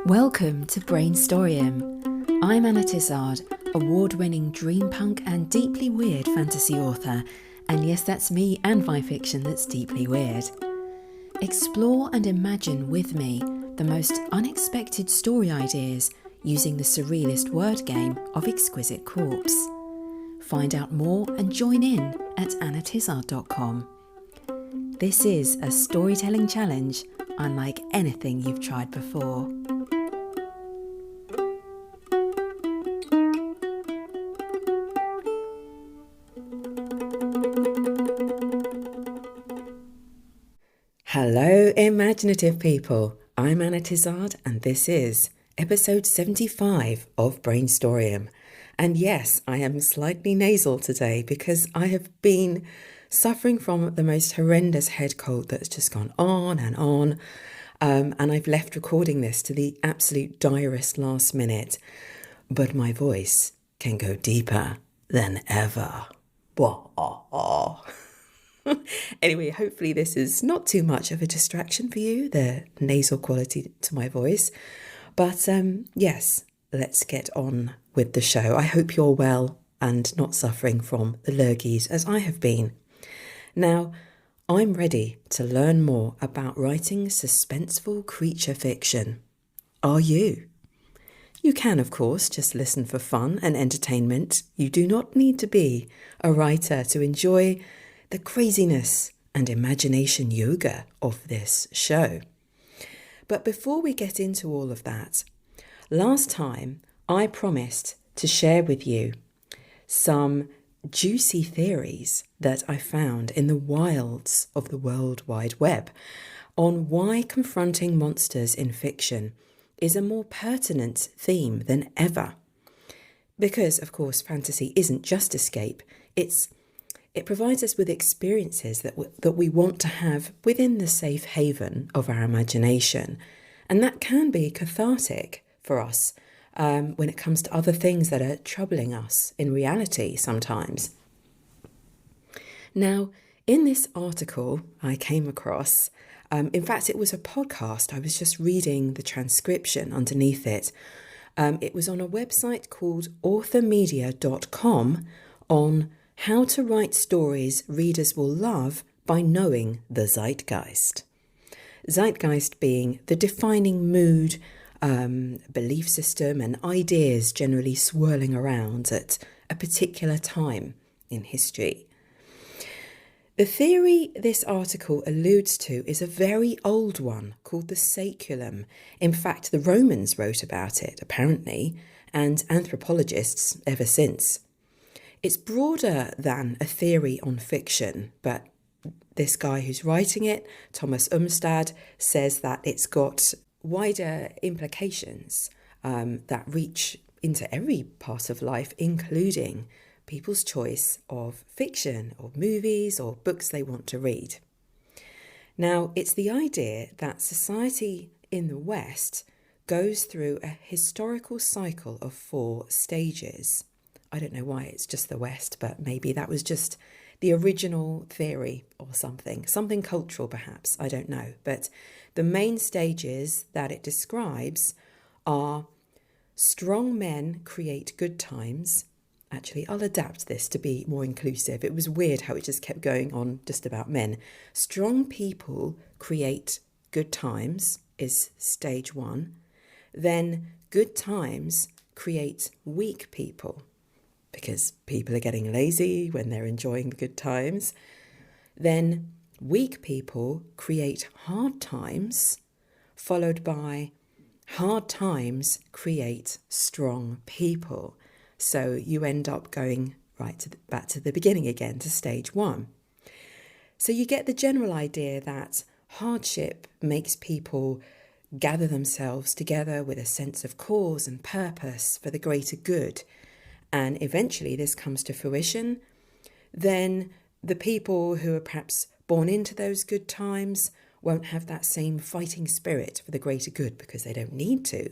Welcome to Brainstoryum. I'm Anna Tizard, award-winning dreampunk and deeply weird fantasy author. And yes, that's me and my fiction that's deeply weird. Explore and imagine with me the most unexpected story ideas using the surrealist word game of Exquisite Corpse. Find out more and join in at annatizard.com. This is a storytelling challenge unlike anything you've tried before. Hello, imaginative people. I'm Anna Tizard, and this is episode 75 of Brainstoryum. And yes, I am slightly nasal today because I have been suffering from the most horrendous head cold that's just gone on and on. And I've left recording this to the absolute direst last minute. But my voice can go deeper than ever. Anyway, hopefully this is not too much of a distraction for you, the nasal quality to my voice. But yes, let's get on with the show. I hope you're well and not suffering from the lurgies as I have been. Now, I'm ready to learn more about writing suspenseful creature fiction. Are you? You can, of course, just listen for fun and entertainment. You do not need to be a writer to enjoy the craziness and imagination yoga of this show. But before we get into all of that, last time I promised to share with you some juicy theories that I found in the wilds of the World Wide Web on why confronting monsters in fiction is a more pertinent theme than ever. Because, of course, fantasy isn't just escape, it provides us with experiences that we want to have within the safe haven of our imagination. And that can be cathartic for us when it comes to other things that are troubling us in reality sometimes. Now, in this article I came across, in fact, it was a podcast. I was just reading the transcription underneath it. It was on a website called authormedia.com on how to write stories readers will love by knowing the Zeitgeist. Zeitgeist being the defining mood, belief system and ideas generally swirling around at a particular time in history. The theory this article alludes to is a very old one called the saeculum. In fact, the Romans wrote about it, apparently, and anthropologists ever since. It's broader than a theory on fiction, but this guy who's writing it, Thomas Umstad, says that it's got wider implications that reach into every part of life, including people's choice of fiction or movies or books they want to read. Now, it's the idea that society in the West goes through a historical cycle of 4 stages. I don't know why it's just the West, but maybe that was just the original theory or something cultural perhaps, I don't know. But the main stages that it describes are strong men create good times. Actually, I'll adapt this to be more inclusive. It was weird how it just kept going on just about men. Strong people create good times is stage 1. Then good times create weak people, because people are getting lazy when they're enjoying the good times. Then weak people create hard times, followed by hard times create strong people. So you end up going back to the beginning again, to stage 1. So you get the general idea that hardship makes people gather themselves together with a sense of cause and purpose for the greater good. And eventually this comes to fruition. Then the people who are perhaps born into those good times won't have that same fighting spirit for the greater good because they don't need to.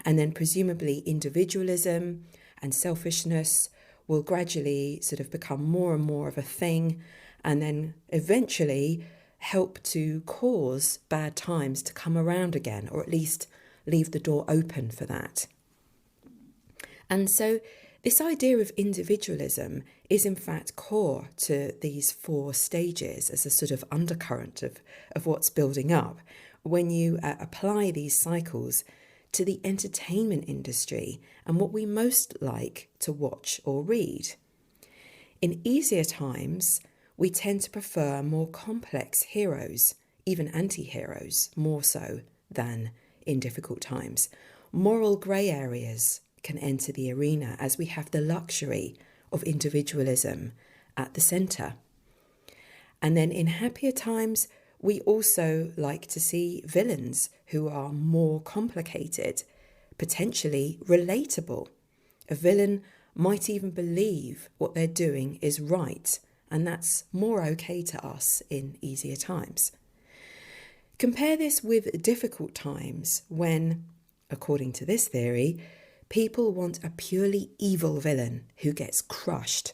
And then presumably individualism and selfishness will gradually sort of become more and more of a thing, and then eventually help to cause bad times to come around again, or at least leave the door open for that. And so this idea of individualism is in fact core to these 4 stages as a sort of undercurrent of what's building up when you apply these cycles to the entertainment industry and what we most like to watch or read. In easier times, we tend to prefer more complex heroes, even anti-heroes, more so than in difficult times. Moral grey areas can enter the arena as we have the luxury of individualism at the centre. And then in happier times, we also like to see villains who are more complicated, potentially relatable. A villain might even believe what they're doing is right, and that's more okay to us in easier times. Compare this with difficult times when, according to this theory, people want a purely evil villain who gets crushed.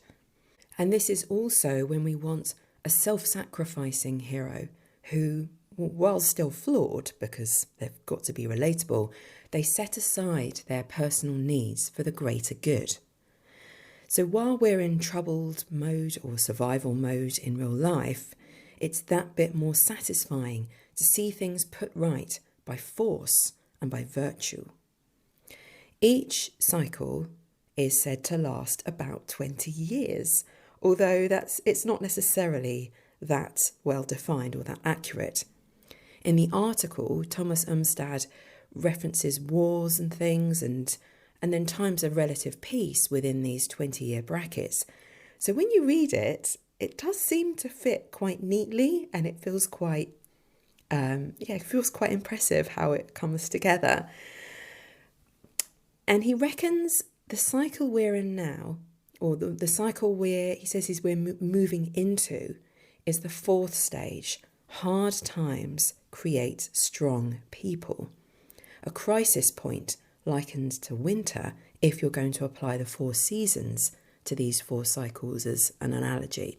And this is also when we want a self-sacrificing hero who, while still flawed because they've got to be relatable, they set aside their personal needs for the greater good. So while we're in troubled mode or survival mode in real life, it's that bit more satisfying to see things put right by force and by virtue. Each cycle is said to last about 20 years, although it's not necessarily that well defined or that accurate. In the article, Thomas Umstad references wars and things and then times of relative peace within these 20-year brackets. So when you read it, it does seem to fit quite neatly, and it feels quite impressive how it comes together. And he reckons the cycle we're in now, or the cycle he says we're moving into, is the 4th stage. Hard times create strong people. A crisis point likened to winter, if you're going to apply the 4 seasons to these 4 cycles as an analogy.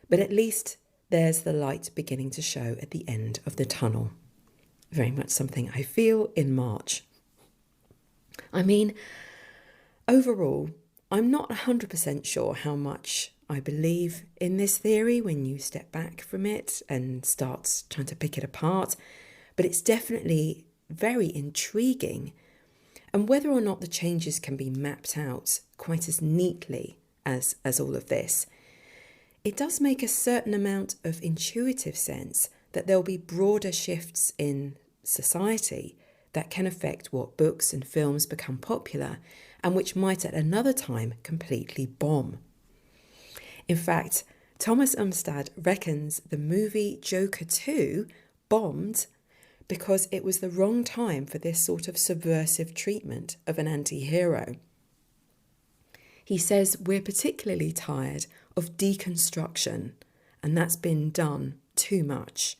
But at least there's the light beginning to show at the end of the tunnel. Very much something I feel in March. I mean, overall, I'm not 100% sure how much I believe in this theory when you step back from it and start trying to pick it apart, but it's definitely very intriguing. And whether or not the changes can be mapped out quite as neatly as all of this, it does make a certain amount of intuitive sense that there'll be broader shifts in society that can affect what books and films become popular and which might at another time completely bomb. In fact, Thomas Umstad reckons the movie Joker 2 bombed because it was the wrong time for this sort of subversive treatment of an anti-hero. He says we're particularly tired of deconstruction, and that's been done too much.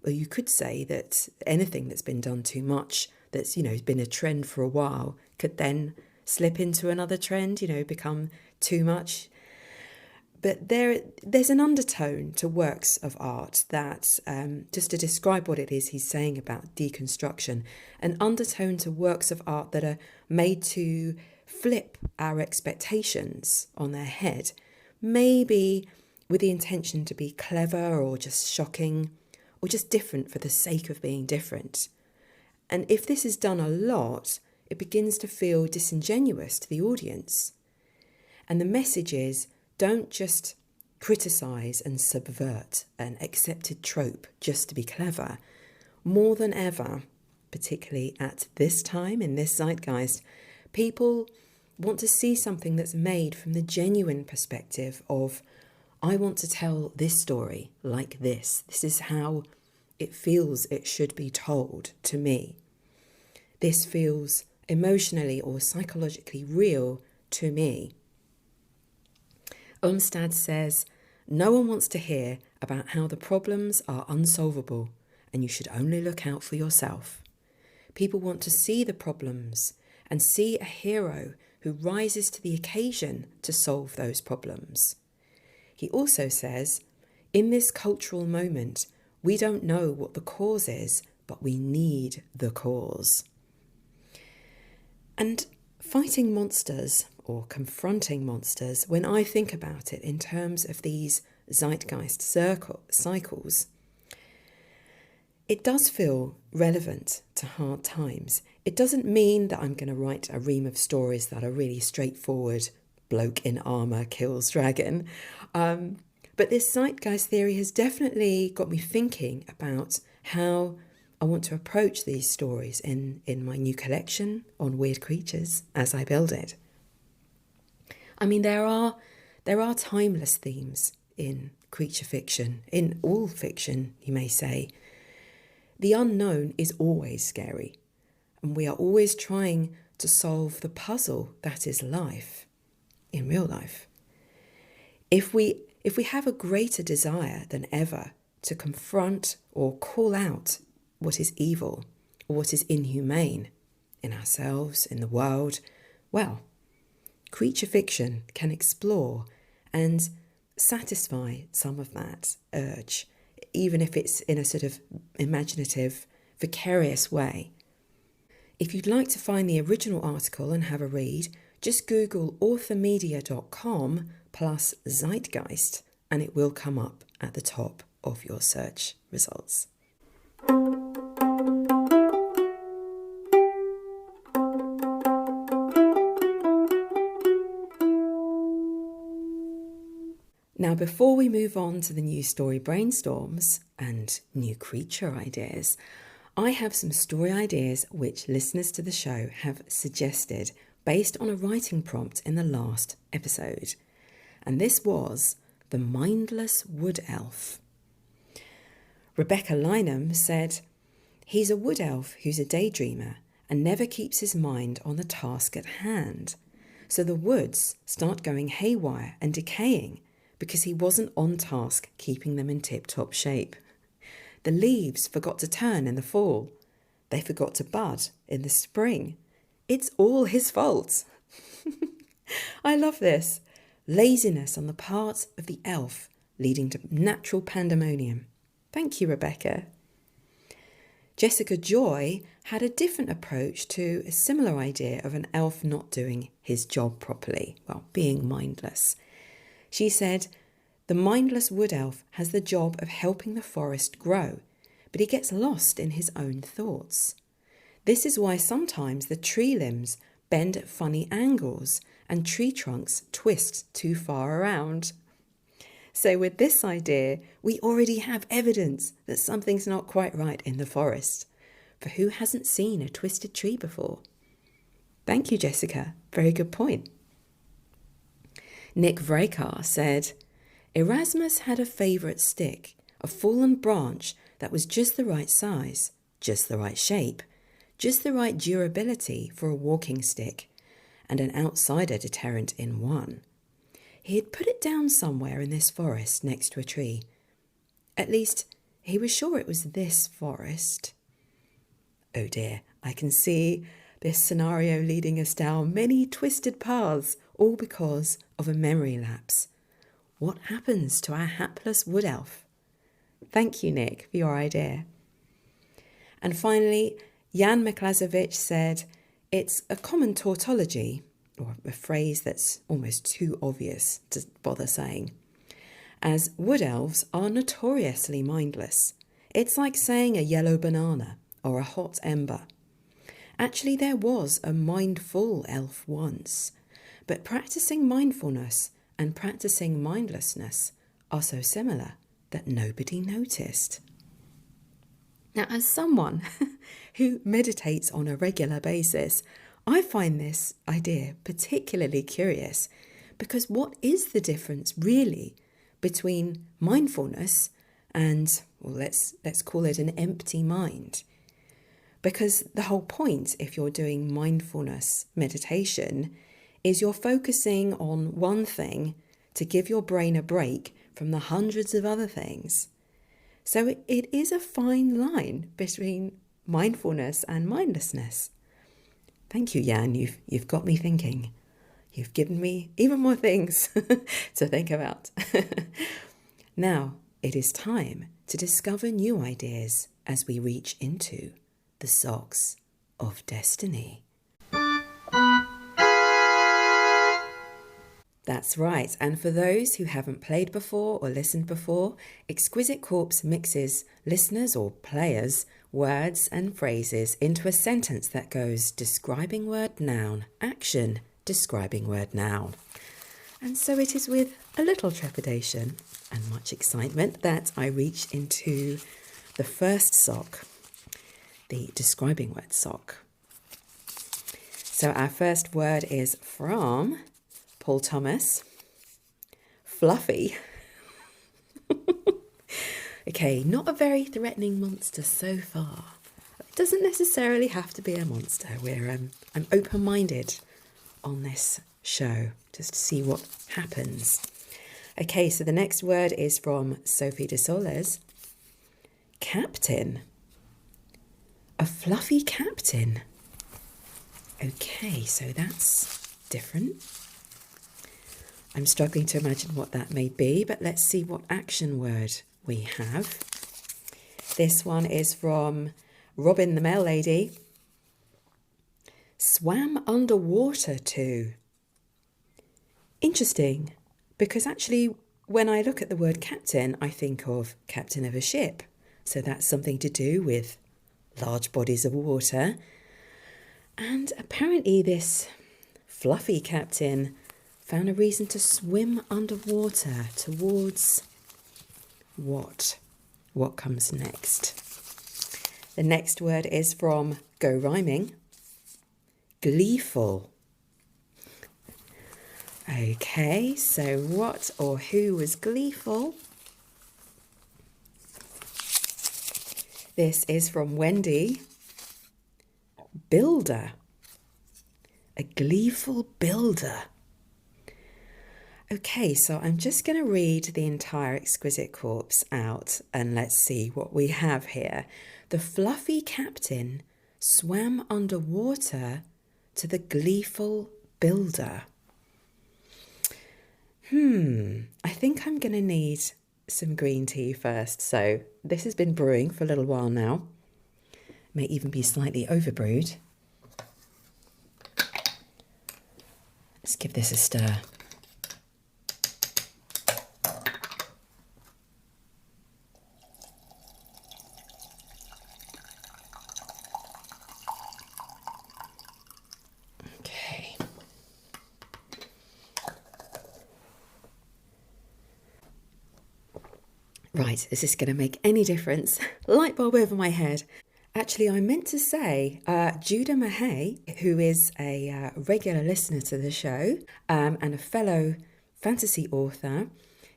Well, you could say that anything that's been done too much, that's, been a trend for a while, could then slip into another trend, become too much. But there's an undertone to works of art that, just to describe what it is he's saying about deconstruction, an undertone to works of art that are made to flip our expectations on their head, maybe with the intention to be clever or just shocking or just different for the sake of being different. And if this is done a lot, it begins to feel disingenuous to the audience. And the message is, don't just criticise and subvert an accepted trope just to be clever. More than ever, particularly at this time in this zeitgeist, people want to see something that's made from the genuine perspective of, I want to tell this story like this. This is how it feels it should be told to me. This feels emotionally or psychologically real to me. Umstad says, no one wants to hear about how the problems are unsolvable and you should only look out for yourself. People want to see the problems and see a hero who rises to the occasion to solve those problems. He also says, in this cultural moment, we don't know what the cause is, but we need the cause. And fighting monsters, or confronting monsters, when I think about it in terms of these Zeitgeist cycles, it does feel relevant to hard times. It doesn't mean that I'm going to write a ream of stories that are really straightforward, bloke in armour kills dragon. But this Zeitgeist theory has definitely got me thinking about how I want to approach these stories in my new collection on weird creatures as I build it. I mean, there are timeless themes in creature fiction, in all fiction, you may say. The unknown is always scary, and we are always trying to solve the puzzle that is life, in real life. If we have a greater desire than ever to confront or call out what is evil or what is inhumane in ourselves, in the world, well, creature fiction can explore and satisfy some of that urge, even if it's in a sort of imaginative, vicarious way. If you'd like to find the original article and have a read, just Google authormedia.com plus Zeitgeist and it will come up at the top of your search results. Now, before we move on to the new story brainstorms and new creature ideas, I have some story ideas which listeners to the show have suggested based on a writing prompt in the last episode. And this was The Mindless Wood Elf. Rebecca Lynham said, "He's a wood elf who's a daydreamer and never keeps his mind on the task at hand. So the woods start going haywire and decaying because he wasn't on task keeping them in tip-top shape. The leaves forgot to turn in the fall. They forgot to bud in the spring. It's all his fault." I love this. Laziness on the part of the elf leading to natural pandemonium. Thank you, Rebecca. Jessica Joy had a different approach to a similar idea of an elf not doing his job properly, well, being mindless. She said, "The mindless wood elf has the job of helping the forest grow, but he gets lost in his own thoughts. This is why sometimes the tree limbs bend at funny angles and tree trunks twist too far around." So with this idea, we already have evidence that something's not quite right in the forest. For who hasn't seen a twisted tree before? Thank you, Jessica. Very good point. Nick Vrekar said, "Erasmus had a favourite stick, a fallen branch that was just the right size, just the right shape, just the right durability for a walking stick, and an outsider deterrent in one. He had put it down somewhere in this forest next to a tree. At least, he was sure it was this forest." Oh dear, I can see this scenario leading us down many twisted paths, all because of a memory lapse. What happens to our hapless wood elf? Thank you, Nick, for your idea. And finally, Jan Miklazovic said, "It's a common tautology, or a phrase that's almost too obvious to bother saying, as wood elves are notoriously mindless. It's like saying a yellow banana or a hot ember. Actually, there was a mindful elf once, but practicing mindfulness and practicing mindlessness are so similar that nobody noticed." Now, as someone who meditates on a regular basis, I find this idea particularly curious because what is the difference really between mindfulness and, well, let's call it an empty mind? Because the whole point, if you're doing mindfulness meditation, is you're focusing on one thing to give your brain a break from the hundreds of other things. So it is a fine line between mindfulness and mindlessness. Thank you, Jan. You've got me thinking. You've given me even more things to think about. Now, it is time to discover new ideas as we reach into the socks of destiny. That's right. And for those who haven't played before or listened before, Exquisite Corpse mixes listeners or players' words and phrases into a sentence that goes describing word noun, action, describing word noun. And so it is with a little trepidation and much excitement that I reach into the first sock, the describing word sock. So our first word is from Paul Thomas, fluffy. Okay, not a very threatening monster so far. It doesn't necessarily have to be a monster. I'm open-minded on this show, just to see what happens. Okay, so the next word is from Sophie de Soles, captain. A fluffy captain. Okay, so that's different. I'm struggling to imagine what that may be, but let's see what action word we have. This one is from Robin the Mail Lady. Swam underwater to. Interesting, because actually when I look at the word captain, I think of captain of a ship. So that's something to do with large bodies of water. And apparently this fluffy captain found a reason to swim underwater towards what? What comes next? The next word is from Go Rhyming. Gleeful. Okay, so what or who was gleeful? This is from Wendy. Builder. A gleeful builder. Okay, so I'm just going to read the entire Exquisite Corpse out and let's see what we have here. The fluffy captain swam underwater to the gleeful builder. I think I'm going to need some green tea first. So this has been brewing for a little while now. May even be slightly overbrewed. Let's give this a stir. Okay. Right, is this going to make any difference? Light bulb over my head. Actually, I meant to say Judah Mahay, who is a regular listener to the show and a fellow fantasy author,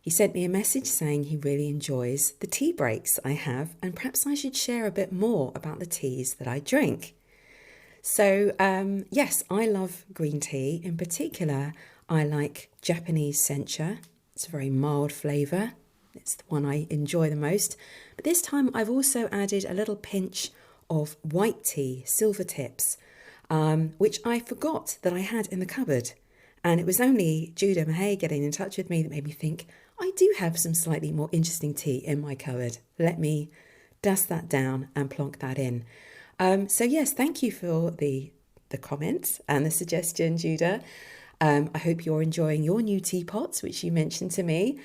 he sent me a message saying he really enjoys the tea breaks I have and perhaps I should share a bit more about the teas that I drink. So, yes, I love green tea. In particular, I like Japanese sencha. It's a very mild flavour. It's the one I enjoy the most. But this time I've also added a little pinch of white tea, silver tips, which I forgot that I had in the cupboard. And it was only Judah Mahay getting in touch with me that made me think, I do have some slightly more interesting tea in my cupboard. Let me dust that down and plonk that in. So yes, thank you for the comments and the suggestion, Judah. I hope you're enjoying your new teapots, which you mentioned to me.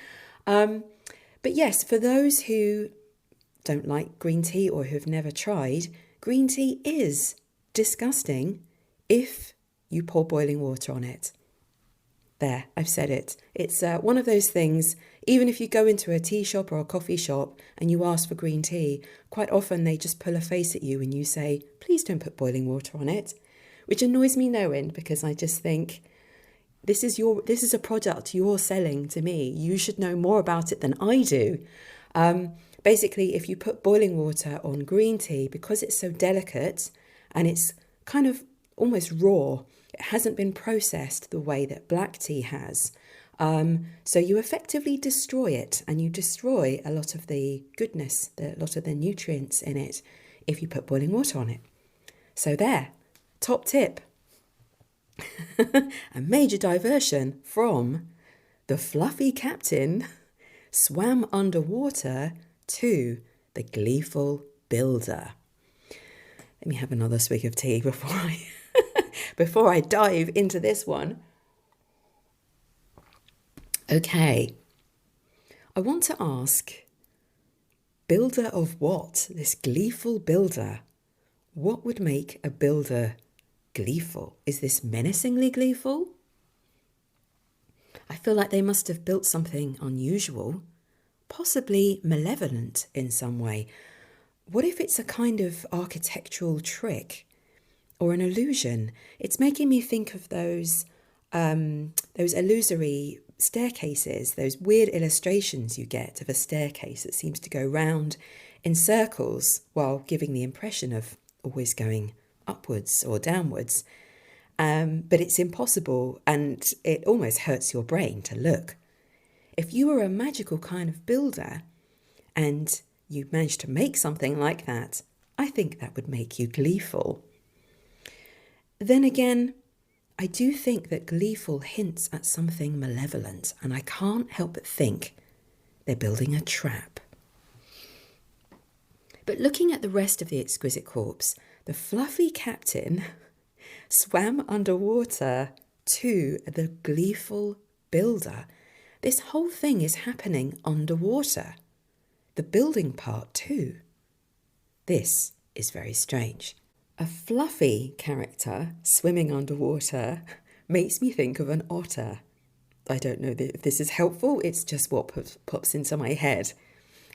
But yes, for those who don't like green tea or who have never tried, green tea is disgusting if you pour boiling water on it. There, I've said it. It's one of those things, even if you go into a tea shop or a coffee shop and you ask for green tea, quite often they just pull a face at you and you say, please don't put boiling water on it, which annoys me no end because I just think, this is a product you're selling to me. You should know more about it than I do. Basically, if you put boiling water on green tea, because it's so delicate and it's kind of almost raw, it hasn't been processed the way that black tea has. So you effectively destroy it and you destroy a lot of the goodness, a lot of the nutrients in it if you put boiling water on it. So there, top tip. A major diversion from the fluffy captain swam underwater to the gleeful builder. Let me have another swig of tea before I dive into this one. Okay, I want to ask, builder of what? This gleeful builder. What would make a builder gleeful? Is this menacingly gleeful? I feel like they must have built something unusual, possibly malevolent in some way. What if it's a kind of architectural trick or an illusion? It's making me think of those illusory staircases, those weird illustrations you get of a staircase that seems to go round in circles while giving the impression of always going upwards or downwards. But it's impossible, and it almost hurts your brain to look. If you were a magical kind of builder and you managed to make something like that, I think that would make you gleeful. Then again, I do think that gleeful hints at something malevolent, and I can't help but think they're building a trap. But looking at the rest of the Exquisite Corpse, the fluffy captain swam underwater to the gleeful builder. This whole thing is happening underwater. The building part too. This is very strange. A fluffy character swimming underwater makes me think of an otter. I don't know if this is helpful, it's just what pops into my head.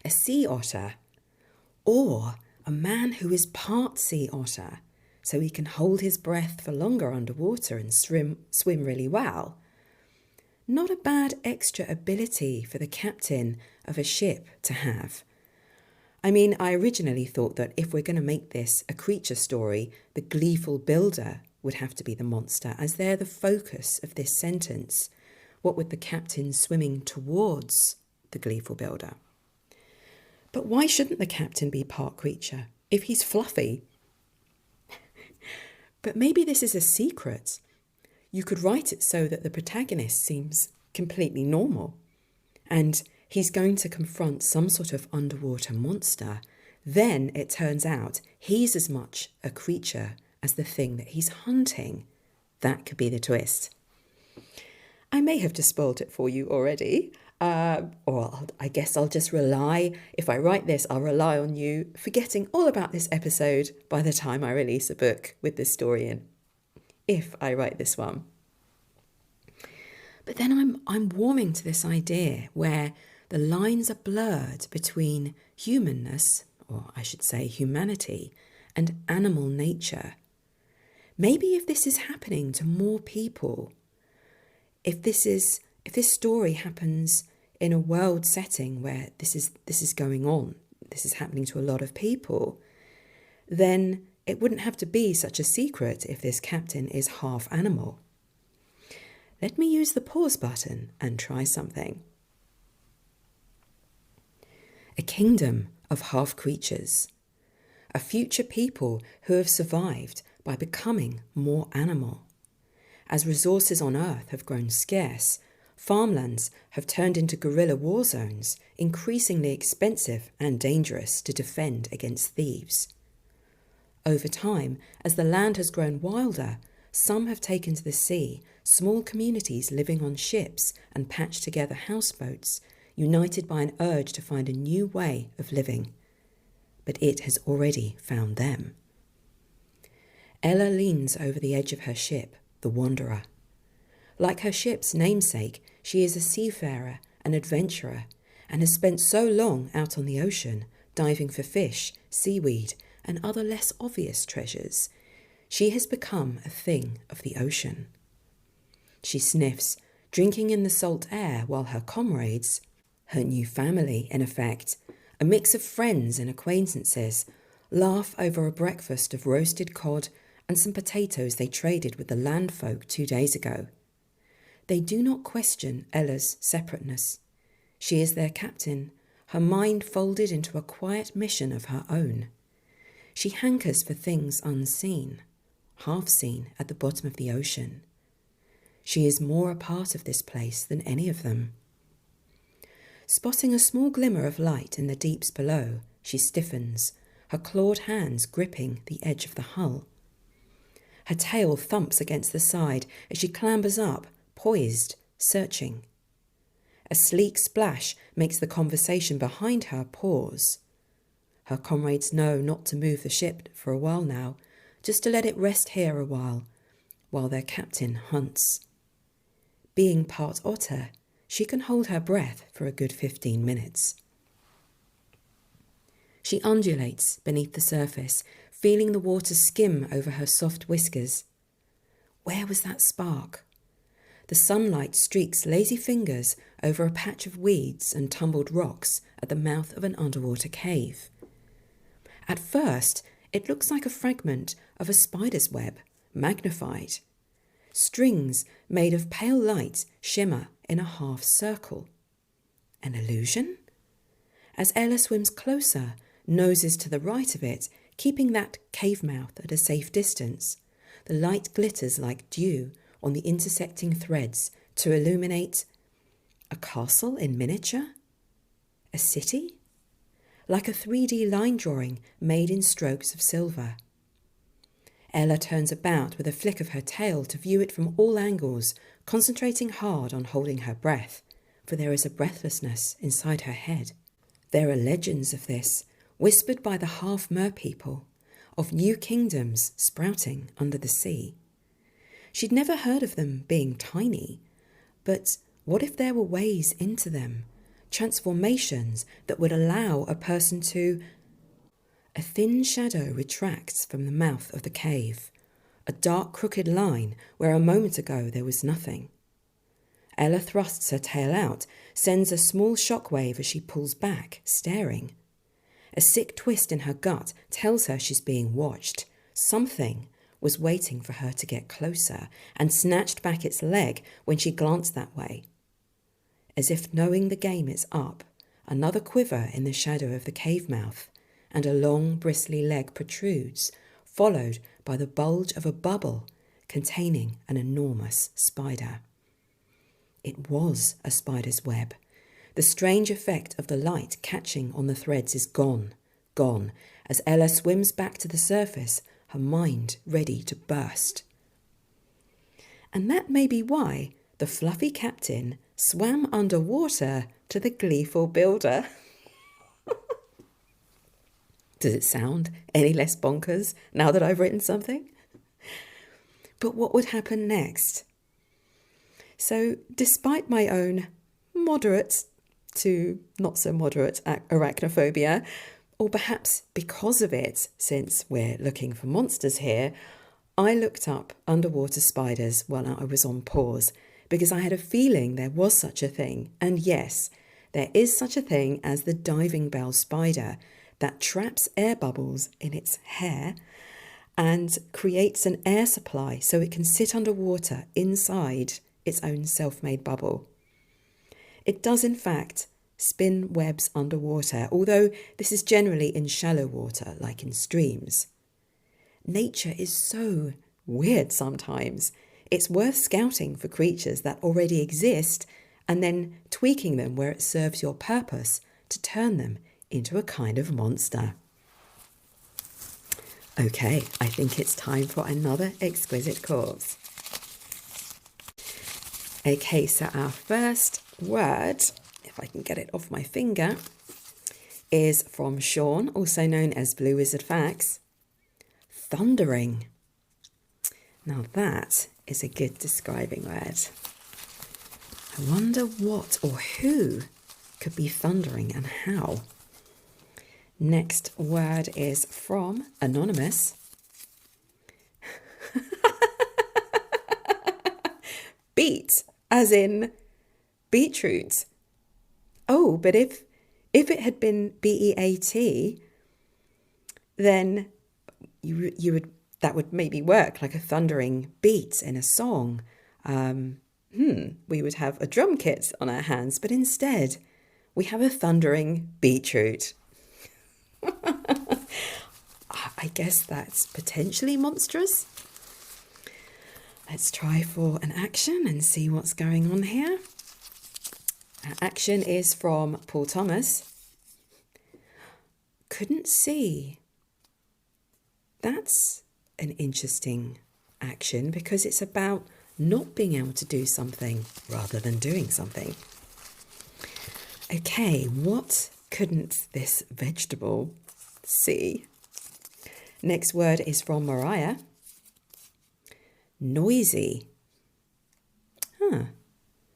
A sea otter, or a man who is part sea otter, so he can hold his breath for longer underwater and swim really well. Not a bad extra ability for the captain of a ship to have. I mean, I originally thought that if we're going to make this a creature story, the gleeful builder would have to be the monster, as they're the focus of this sentence. What with the captain swimming towards the gleeful builder? But why shouldn't the captain be part creature if he's fluffy? But maybe this is a secret. You could write it so that the protagonist seems completely normal, and he's going to confront some sort of underwater monster. Then it turns out he's as much a creature as the thing that he's hunting. That could be the twist. I may have just spoiled it for you already, or I guess I'll just rely, if I write this, I'll rely on you forgetting all about this episode by the time I release a book with this story in, if I write this one. But then I'm warming to this idea where the lines are blurred between humanness, or I should say humanity, and animal nature. Maybe if this is happening to more people, if this story happens in a world setting where this is going on, this is happening to a lot of people, then it wouldn't have to be such a secret if this captain is half animal. Let me use the pause button and try something. A kingdom of half creatures, a future people who have survived by becoming more animal. As resources on Earth have grown scarce, farmlands have turned into guerrilla war zones, increasingly expensive and dangerous to defend against thieves. Over time, as the land has grown wilder, some have taken to the sea, small communities living on ships and patched together houseboats, united by an urge to find a new way of living. But it has already found them. Ella leans over the edge of her ship, the Wanderer. Like her ship's namesake, she is a seafarer, an adventurer, and has spent so long out on the ocean, diving for fish, seaweed, and other less obvious treasures. She has become a thing of the ocean. She sniffs, drinking in the salt air, while her comrades, her new family in effect, a mix of friends and acquaintances, laugh over a breakfast of roasted cod and some potatoes they traded with the land folk 2 days ago. They do not question Ella's separateness. She is their captain, her mind folded into a quiet mission of her own. She hankers for things unseen, half seen at the bottom of the ocean. She is more a part of this place than any of them. Spotting a small glimmer of light in the deeps below, she stiffens, her clawed hands gripping the edge of the hull. Her tail thumps against the side as she clambers up, poised, searching. A sleek splash makes the conversation behind her pause. Her comrades know not to move the ship for a while now, just to let it rest here a while their captain hunts. Being part otter, she can hold her breath for a good 15 minutes. She undulates beneath the surface, feeling the water skim over her soft whiskers. Where was that spark? The sunlight streaks lazy fingers over a patch of weeds and tumbled rocks at the mouth of an underwater cave. At first, it looks like a fragment of a spider's web, magnified. Strings made of pale light shimmer in a half circle. An illusion? As Ella swims closer, noses to the right of it, keeping that cave mouth at a safe distance, the light glitters like dew on the intersecting threads to illuminate a castle in miniature? A city? Like a 3D line drawing made in strokes of silver. Ella turns about with a flick of her tail to view it from all angles, concentrating hard on holding her breath, for there is a breathlessness inside her head. There are legends of this, whispered by the half-mer-people, of new kingdoms sprouting under the sea. She'd never heard of them being tiny, but what if there were ways into them, transformations that would allow a person to... A thin shadow retracts from the mouth of the cave, a dark crooked line where a moment ago there was nothing. Ella thrusts her tail out, sends a small shockwave as she pulls back, staring. A sick twist in her gut tells her she's being watched. Something was waiting for her to get closer and snatched back its leg when she glanced that way. As if knowing the game is up, another quiver in the shadow of the cave mouth, and a long bristly leg protrudes, followed by the bulge of a bubble containing an enormous spider. It was a spider's web. The strange effect of the light catching on the threads is gone, as Ella swims back to the surface, her mind ready to burst. And that may be why the fluffy captain swam underwater to the gleeful builder. Does it sound any less bonkers now that I've written something? But what would happen next? So, despite my own moderate to not so moderate arachnophobia, or perhaps because of it, since we're looking for monsters here, I looked up underwater spiders while I was on pause, because I had a feeling there was such a thing. And yes, there is such a thing as the diving bell spider that traps air bubbles in its hair and creates an air supply so it can sit underwater inside its own self-made bubble. It does, in fact, spin webs underwater, although this is generally in shallow water, like in streams. Nature is so weird sometimes. It's worth scouting for creatures that already exist and then tweaking them where it serves your purpose to turn them into a kind of monster. Okay, I think it's time for another Exquisite Corpse. Okay, so our first word, if I can get it off my finger, is from Sean, also known as Blue Wizard Facts. Thundering. Now that is a good describing word. I wonder what or who could be thundering and how. Next word is from Anonymous. Beet, as in beetroot. Oh, but if it had been BEAT, then you would, that would maybe work like a thundering beat in a song. We would have a drum kit on our hands, but instead we have a thundering beetroot. I guess that's potentially monstrous. Let's try for an action and see what's going on here. Our action is from Paul Thomas. Couldn't see. That's an interesting action because it's about not being able to do something rather than doing something. Okay, what couldn't this vegetable see? Next word is from Mariah. Noisy.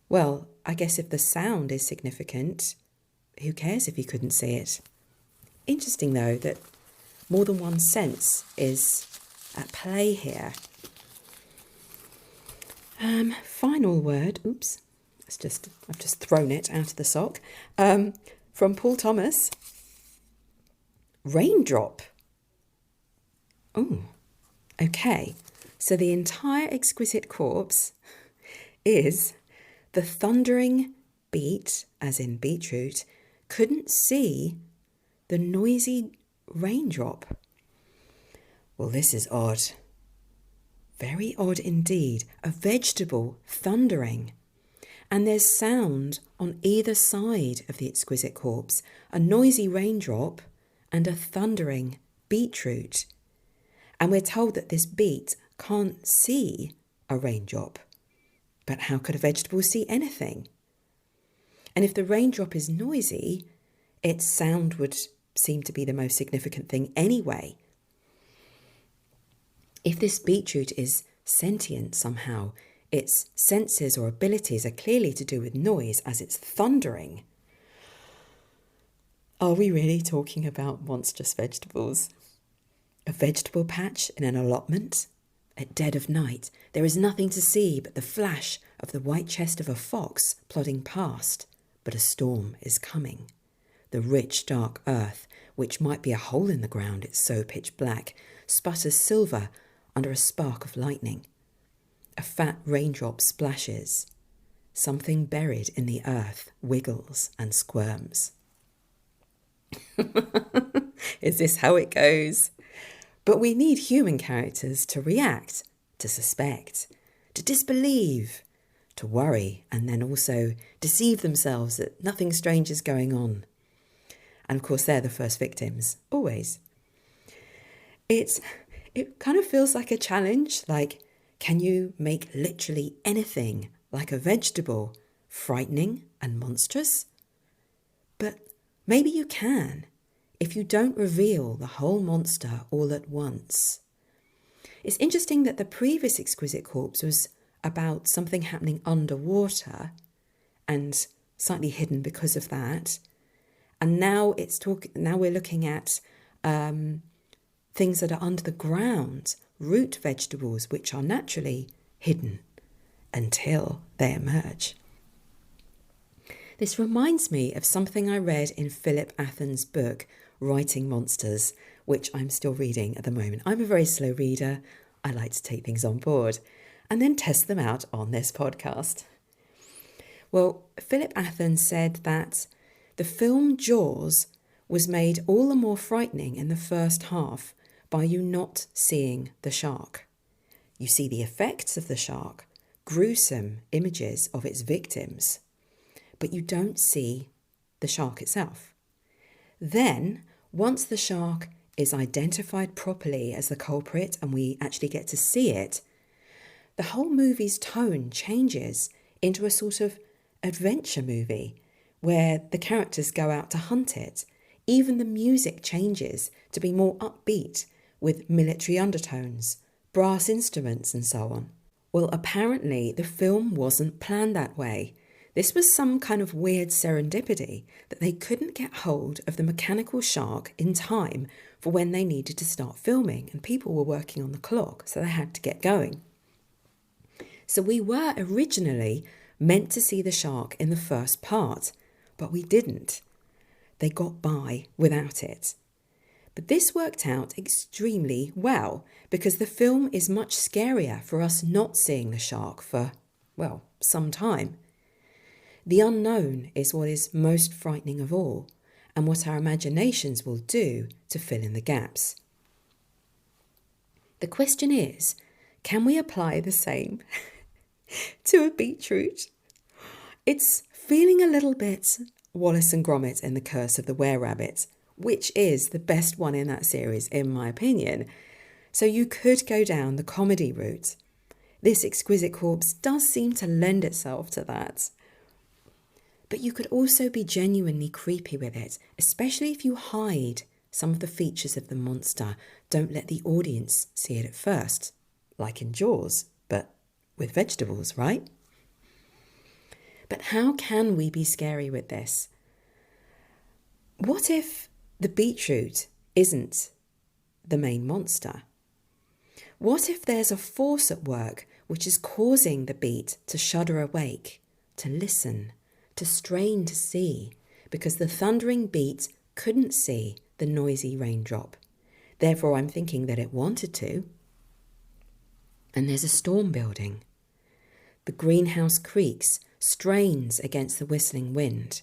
Well, I guess if the sound is significant, who cares if you couldn't see it? Interesting, though, that more than one sense is at play here. Final word. Oops, I've just thrown it out of the sock. From Paul Thomas. Raindrop. Oh, okay. So the entire Exquisite Corpse is the thundering beet, as in beetroot, couldn't see the noisy raindrop. Well, this is odd. Very odd indeed. A vegetable thundering. And there's sound on either side of the Exquisite Corpse. A noisy raindrop and a thundering beetroot. And we're told that this beet can't see a raindrop. But how could a vegetable see anything? And if the raindrop is noisy, its sound would seem to be the most significant thing anyway. If this beetroot is sentient somehow, its senses or abilities are clearly to do with noise as it's thundering. Are we really talking about monstrous vegetables? A vegetable patch in an allotment? At dead of night, there is nothing to see but the flash of the white chest of a fox plodding past, but a storm is coming. The rich, dark earth, which might be a hole in the ground, it's so pitch black, sputters silver under a spark of lightning. A fat raindrop splashes. Something buried in the earth wiggles and squirms. Is this how it goes? But we need human characters to react, to suspect, to disbelieve, to worry, and then also deceive themselves that nothing strange is going on. And of course, they're the first victims, always. It kind of feels like a challenge, like, can you make literally anything, like a vegetable, frightening and monstrous? But maybe you can, if you don't reveal the whole monster all at once. It's interesting that the previous Exquisite Corpse was about something happening underwater and slightly hidden because of that. And now we're looking at things that are under the ground, root vegetables, which are naturally hidden until they emerge. This reminds me of something I read in Philip Athen's book, Writing Monsters, which I'm still reading at the moment. I'm a very slow reader. I like to take things on board and then test them out on this podcast. Well, Philip Athen said that the film Jaws was made all the more frightening in the first half by you not seeing the shark. You see the effects of the shark, gruesome images of its victims, but you don't see the shark itself. Then, once the shark is identified properly as the culprit and we actually get to see it, the whole movie's tone changes into a sort of adventure movie where the characters go out to hunt it. Even the music changes to be more upbeat with military undertones, brass instruments and so on. Well, apparently the film wasn't planned that way. This was some kind of weird serendipity that they couldn't get hold of the mechanical shark in time for when they needed to start filming, and people were working on the clock, so they had to get going. So we were originally meant to see the shark in the first part, but we didn't. They got by without it. But this worked out extremely well because the film is much scarier for us not seeing the shark for, well, some time. The unknown is what is most frightening of all, and what our imaginations will do to fill in the gaps. The question is, can we apply the same to a beetroot? It's feeling a little bit Wallace and Gromit in The Curse of the Were-Rabbit, which is the best one in that series, in my opinion. So you could go down the comedy route. This Exquisite Corpse does seem to lend itself to that. But you could also be genuinely creepy with it, especially if you hide some of the features of the monster. Don't let the audience see it at first, like in Jaws, but with vegetables, right? But how can we be scary with this? What if the beetroot isn't the main monster? What if there's a force at work which is causing the beet to shudder awake, to listen, to strain to see, because the thundering beet couldn't see the noisy raindrop. Therefore, I'm thinking that it wanted to. And there's a storm building. The greenhouse creaks, strains against the whistling wind.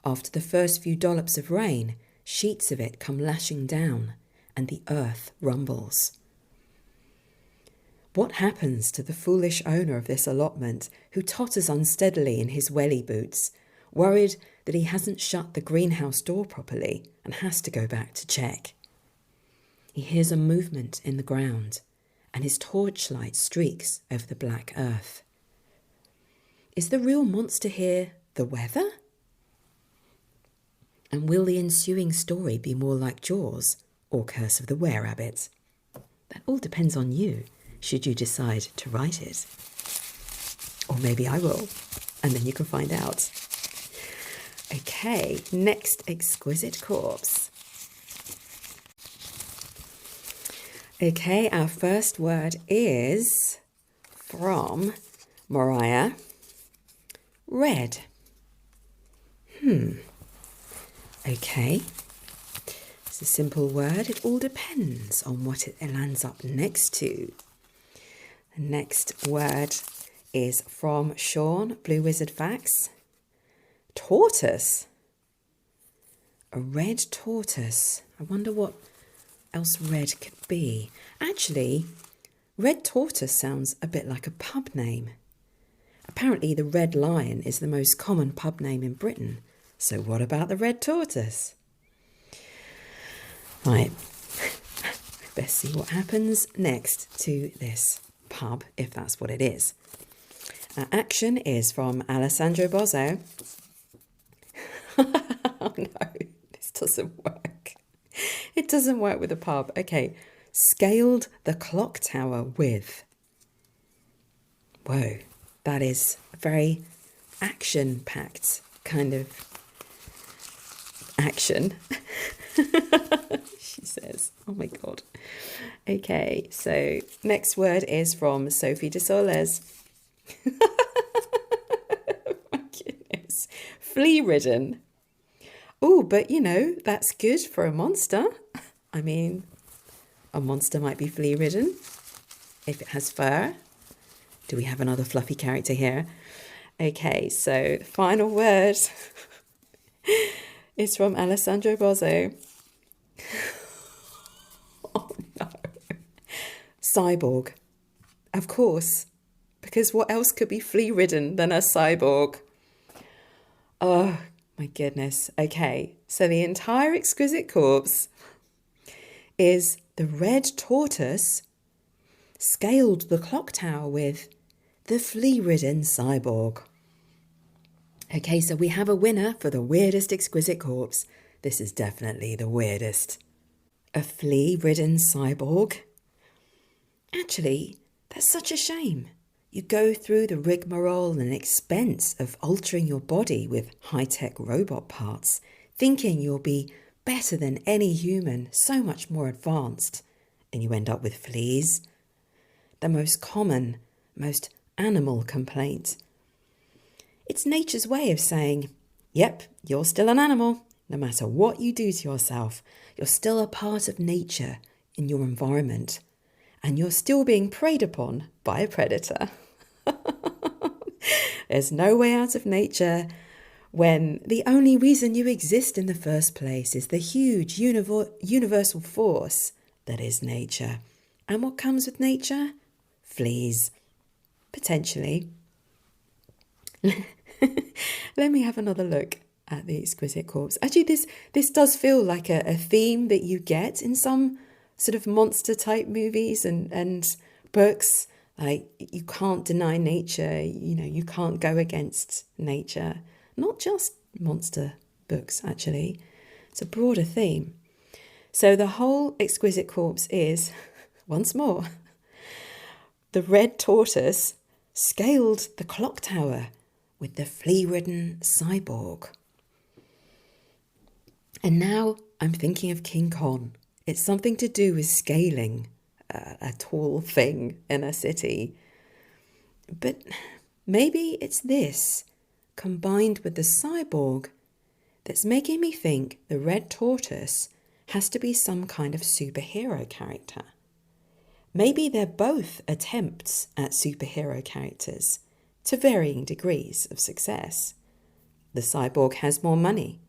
After the first few dollops of rain, sheets of it come lashing down, and the earth rumbles. What happens to the foolish owner of this allotment who totters unsteadily in his welly boots, worried that he hasn't shut the greenhouse door properly and has to go back to check? He hears a movement in the ground, and his torchlight streaks over the black earth. Is the real monster here the weather? And will the ensuing story be more like Jaws or Curse of the Were-Rabbit? That all depends on you, should you decide to write it. Or maybe I will, and then you can find out. Okay, next Exquisite Corpse. Okay, our first word is from Mariah. Red. Okay. It's a simple word. It all depends on what it lands up next to. The next word is from Sean, Blue Wizard Facts. Tortoise. A red tortoise. I wonder what else red could be. Actually, Red Tortoise sounds a bit like a pub name. Apparently the Red Lion is the most common pub name in Britain. So what about the Red Tortoise? Right, best see what happens next to this pub, if that's what it is. Action is from Alessandro Bozzo. Oh no, this doesn't work. It doesn't work with a pub. Okay, scaled the clock tower with. Whoa, that is a very action-packed kind of action. She says, oh my God. Okay, so next word is from Sophie de Soles. My goodness. Flea-ridden. Oh, but you know, that's good for a monster. I mean, a monster might be flea-ridden if it has fur. Do we have another fluffy character here? Okay, so the final word is from Alessandro Bozzo. Oh no. Cyborg. Of course, because what else could be flea-ridden than a cyborg? Oh my goodness. Okay, so the entire Exquisite Corpse is the red tortoise scaled the clock tower with the flea-ridden cyborg. Okay, so we have a winner for the weirdest Exquisite Corpse. This is definitely the weirdest. A flea-ridden cyborg? Actually, that's such a shame. You go through the rigmarole and expense of altering your body with high-tech robot parts, thinking you'll be better than any human, so much more advanced, and you end up with fleas. The most common, most animal complaint. It's nature's way of saying, yep, you're still an animal. No matter what you do to yourself, you're still a part of nature in your environment, and you're still being preyed upon by a predator. There's no way out of nature when the only reason you exist in the first place is the huge universal force that is nature. And what comes with nature? Fleas. Potentially. Let me have another look at the Exquisite Corpse. Actually, this does feel like a theme that you get in some sort of monster type movies and books. Like, you can't deny nature, you know, you can't go against nature. not just monster books, actually. It's a broader theme. So the whole Exquisite Corpse is, once more, the red tortoise scaled the clock tower with the flea-ridden cyborg. And now I'm thinking of King Kong. It's something to do with scaling a tall thing in a city. But maybe it's this, combined with the cyborg, that's making me think the red tortoise has to be some kind of superhero character. Maybe they're both attempts at superhero characters to varying degrees of success. The cyborg has more money.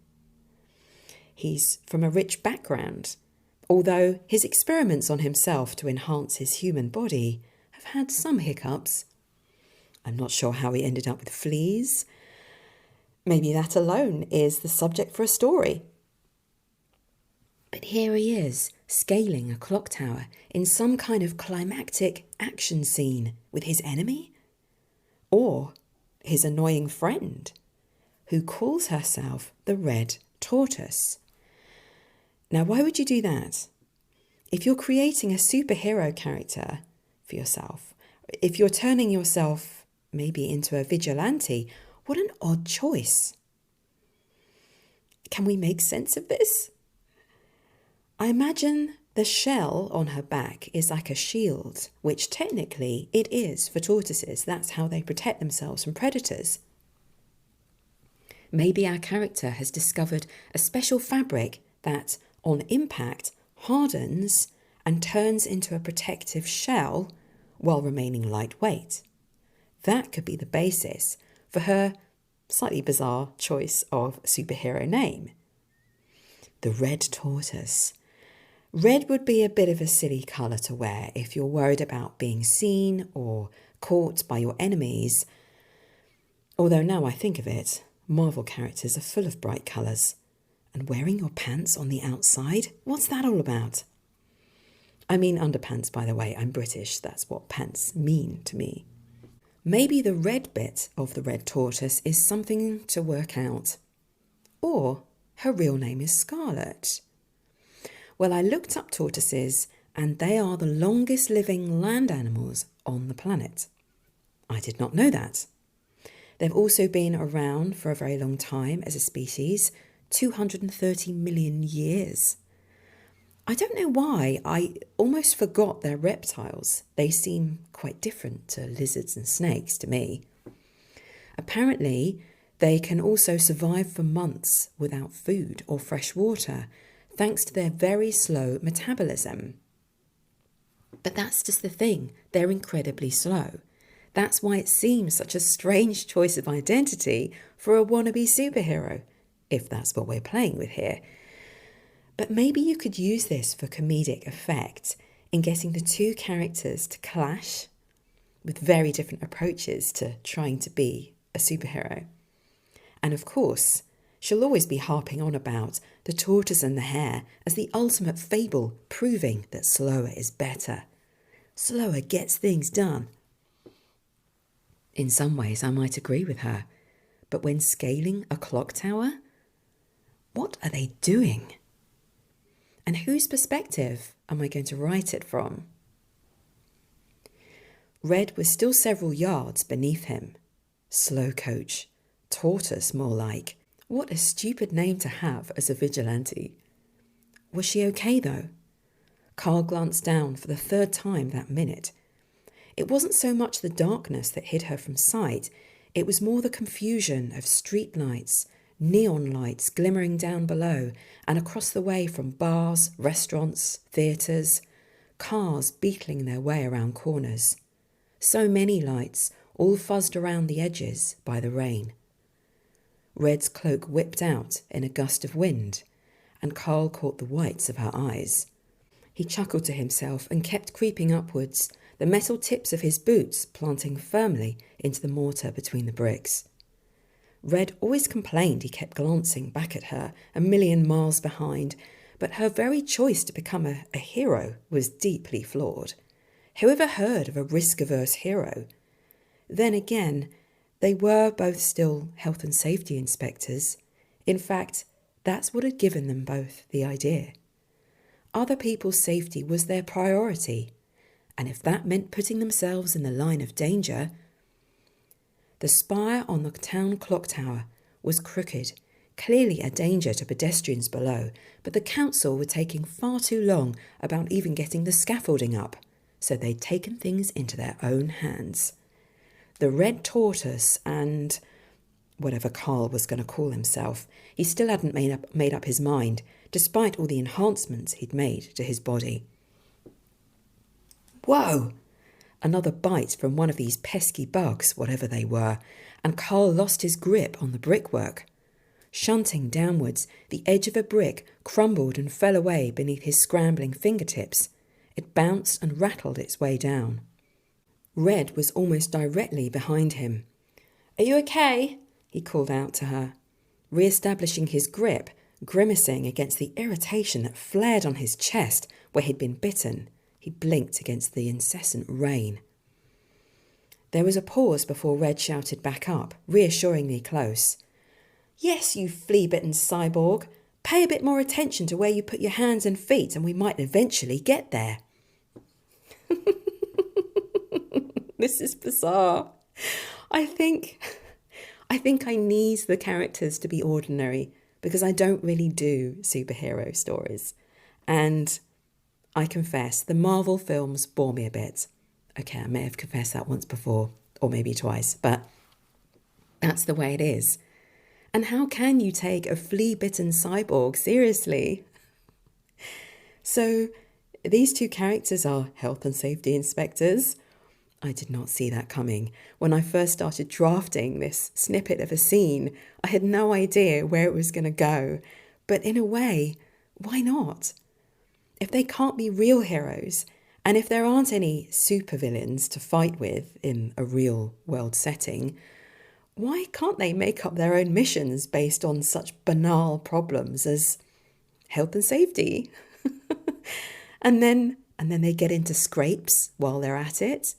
He's from a rich background, although his experiments on himself to enhance his human body have had some hiccups. I'm not sure how he ended up with fleas. Maybe that alone is the subject for a story. But here he is, scaling a clock tower in some kind of climactic action scene with his enemy? Or his annoying friend, who calls herself the Red Tortoise. Now, why would you do that? If you're creating a superhero character for yourself, if you're turning yourself maybe into a vigilante, what an odd choice. Can we make sense of this? I imagine the shell on her back is like a shield, which technically it is for tortoises. That's how they protect themselves from predators. Maybe our character has discovered a special fabric that, on impact, hardens and turns into a protective shell while remaining lightweight. That could be the basis for her slightly bizarre choice of superhero name. The Red Tortoise. Red would be a bit of a silly colour to wear if you're worried about being seen or caught by your enemies. Although now I think of it, Marvel characters are full of bright colours. And wearing your pants on the outside? What's that all about? I mean underpants, by the way. I'm British. That's what pants mean to me. Maybe the red bit of the Red Tortoise is something to work out. Or her real name is Scarlet. Well, I looked up tortoises and they are the longest living land animals on the planet. I did not know that. They've also been around for a very long time as a species, 230 million years. I don't know why, I almost forgot they're reptiles. They seem quite different to lizards and snakes to me. Apparently, they can also survive for months without food or fresh water, thanks to their very slow metabolism. But that's just the thing, they're incredibly slow. That's why it seems such a strange choice of identity for a wannabe superhero, if that's what we're playing with here. But maybe you could use this for comedic effect in getting the two characters to clash with very different approaches to trying to be a superhero. And of course, she'll always be harping on about the tortoise and the hare as the ultimate fable, proving that slower is better. Slower gets things done. In some ways, I might agree with her. But when scaling a clock tower, what are they doing? And whose perspective am I going to write it from? Red was still several yards beneath him. Slow coach. Tortoise, more like. What a stupid name to have as a vigilante. Was she okay, though? Carl glanced down for the third time that minute. It wasn't so much the darkness that hid her from sight, it was more the confusion of street lights, neon lights glimmering down below and across the way from bars, restaurants, theatres, cars beetling their way around corners. So many lights, all fuzzed around the edges by the rain. Red's cloak whipped out in a gust of wind, and Carl caught the whites of her eyes. He chuckled to himself and kept creeping upwards, the metal tips of his boots planting firmly into the mortar between the bricks. Red always complained he kept glancing back at her, a million miles behind, but her very choice to become a hero was deeply flawed. Who ever heard of a risk-averse hero? Then again, They were both still health and safety inspectors. In fact, that's what had given them both the idea. Other people's safety was their priority, and if that meant putting themselves in the line of danger. The spire on the town clock tower was crooked, clearly a danger to pedestrians below, but the council were taking far too long about even getting the scaffolding up, so they'd taken things into their own hands. The Red Tortoise and whatever Carl was going to call himself, he still hadn't made up his mind, despite all the enhancements he'd made to his body. Whoa! Another bite from one of these pesky bugs, whatever they were, and Carl lost his grip on the brickwork. Shunting downwards, the edge of a brick crumbled and fell away beneath his scrambling fingertips. It bounced and rattled its way down. Red was almost directly behind him. "Are you okay?" he called out to her. Re-establishing his grip, grimacing against the irritation that flared on his chest where he'd been bitten, he blinked against the incessant rain. There was a pause before Red shouted back up, reassuringly close. "Yes, you flea-bitten cyborg. Pay a bit more attention to where you put your hands and feet and we might eventually get there." This is bizarre. I think I need the characters to be ordinary because I don't really do superhero stories. And I confess, the Marvel films bore me a bit. Okay, I may have confessed that once before, or maybe twice, but that's the way it is. And how can you take a flea-bitten cyborg seriously? So these two characters are health and safety inspectors. I did not see that coming. When I first started drafting this snippet of a scene, I had no idea where it was going to go. But in a way, why not? If they can't be real heroes, and if there aren't any supervillains to fight with in a real-world setting, why can't they make up their own missions based on such banal problems as health and safety? and then they get into scrapes while they're at it.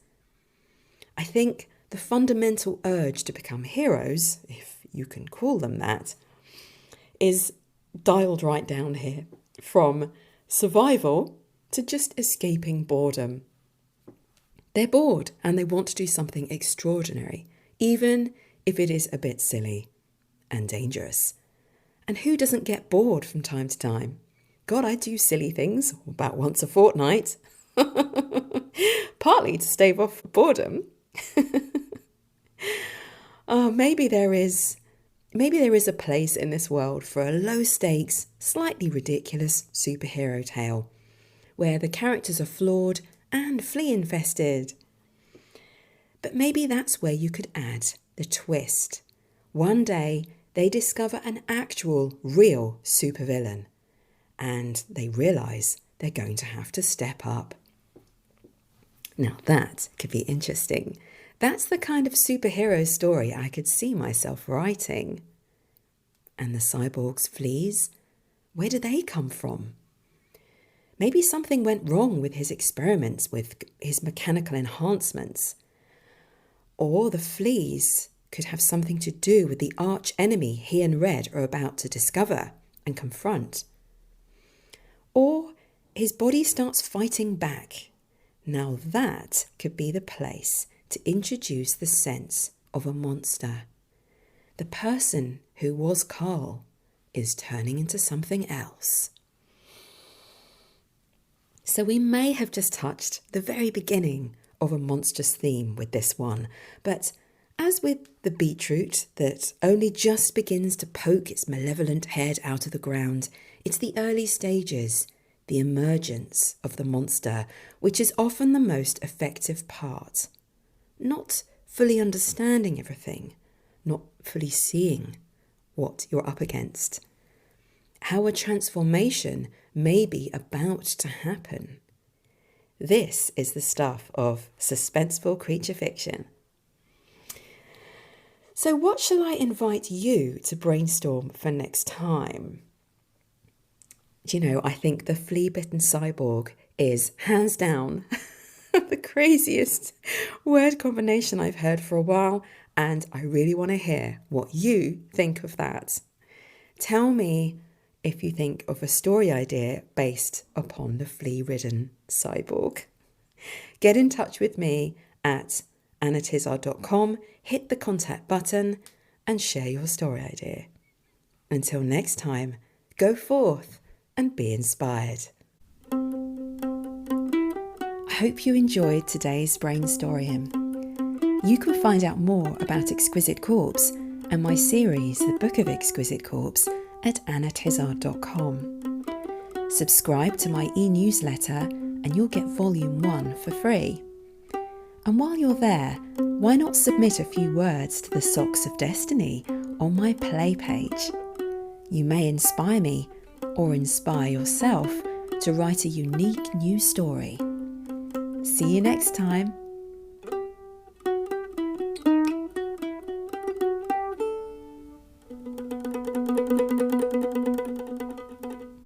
I think the fundamental urge to become heroes, if you can call them that, is dialed right down here, from survival to just escaping boredom. They're bored and they want to do something extraordinary, even if it is a bit silly and dangerous. And who doesn't get bored from time to time? God, I do silly things about once a fortnight, partly to stave off boredom. Maybe there is a place in this world for a low-stakes, slightly ridiculous superhero tale, where the characters are flawed and flea-infested. But maybe that's where you could add the twist. One day, they discover an actual, real supervillain, and they realise they're going to have to step up. Now that could be interesting. That's the kind of superhero story I could see myself writing. And the cyborg's fleas? Where do they come from? Maybe something went wrong with his experiments with his mechanical enhancements. Or the fleas could have something to do with the arch enemy he and Red are about to discover and confront. Or his body starts fighting back. Now that could be the place to introduce the sense of a monster. The person who was Carl is turning into something else. So we may have just touched the very beginning of a monstrous theme with this one, but as with the beetroot that only just begins to poke its malevolent head out of the ground, it's the early stages, the emergence of the monster, which is often the most effective part. Not fully understanding everything, not fully seeing what you're up against. How a transformation may be about to happen. This is the stuff of suspenseful creature fiction. So what shall I invite you to brainstorm for next time? Do you know, I think the flea-bitten cyborg is, hands down, the craziest word combination I've heard for a while, And I really want to hear what you think of that. Tell me if you think of a story idea based upon the flea-ridden cyborg. Get in touch with me at annatizard.com, hit the contact button and share your story idea. Until next time, go forth and be inspired. I hope you enjoyed today's Brainstoryum. You can find out more about Exquisite Corpse and my series, The Book of Exquisite Corpse, at annatizard.com. Subscribe to my e-newsletter and you'll get Volume 1 for free. And while you're there, why not submit a few words to the Socks of Destiny on my play page? You may inspire me or inspire yourself to write a unique new story. See you next time.